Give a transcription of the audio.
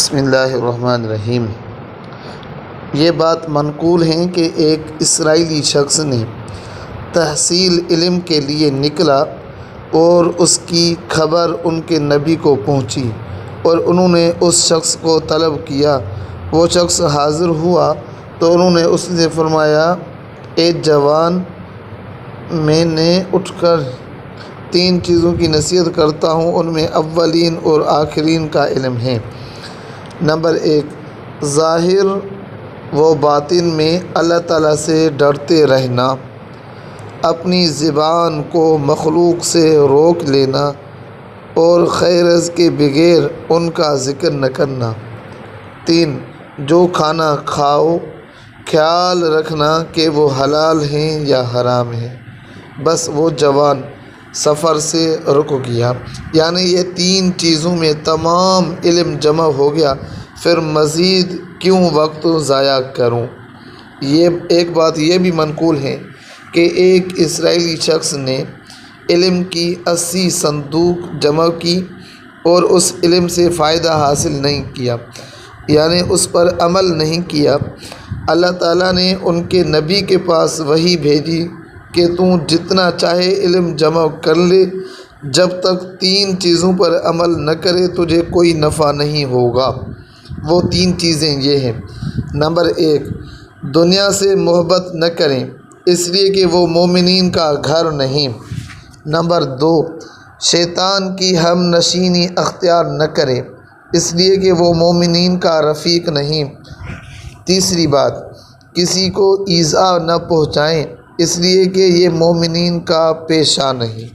بسم اللہ الرحمن الرحیم۔ یہ بات منقول ہے کہ ایک اسرائیلی شخص نے تحصیل علم کے لیے نکلا اور اس کی خبر ان کے نبی کو پہنچی اور انہوں نے اس شخص کو طلب کیا۔ وہ شخص حاضر ہوا تو انہوں نے اس سے فرمایا، اے جوان، میں نے اٹھ کر 3 چیزوں کی نصیحت کرتا ہوں، ان میں اولین اور آخرین کا علم ہے۔ نمبر 1، ظاہر و باطن میں اللہ تعالیٰ سے ڈرتے رہنا، اپنی زبان کو مخلوق سے روک لینا اور خیرض کے بغیر ان کا ذکر نہ کرنا۔ 3، جو کھانا کھاؤ خیال رکھنا کہ وہ حلال ہیں یا حرام ہیں۔ بس وہ جوان سفر سے رک گیا، یعنی یہ 3 چیزوں میں تمام علم جمع ہو گیا، پھر مزید کیوں وقت ضائع کروں۔ ایک بات یہ بھی منقول ہے کہ ایک اسرائیلی شخص نے علم کی 80 صندوق جمع کی اور اس علم سے فائدہ حاصل نہیں کیا، یعنی اس پر عمل نہیں کیا۔ اللہ تعالیٰ نے ان کے نبی کے پاس وحی بھیجی کہ تو جتنا چاہے علم جمع کر لے، جب تک 3 چیزوں پر عمل نہ کرے تجھے کوئی نفع نہیں ہوگا۔ وہ 3 چیزیں یہ ہیں۔ نمبر 1، دنیا سے محبت نہ کریں، اس لیے کہ وہ مومنین کا گھر نہیں۔ نمبر 2، شیطان کی ہم نشینی اختیار نہ کریں، اس لیے کہ وہ مومنین کا رفیق نہیں۔ تیسری بات، کسی کو ایذا نہ پہنچائیں، اس لیے کہ یہ مومنین کا پیشہ نہیں۔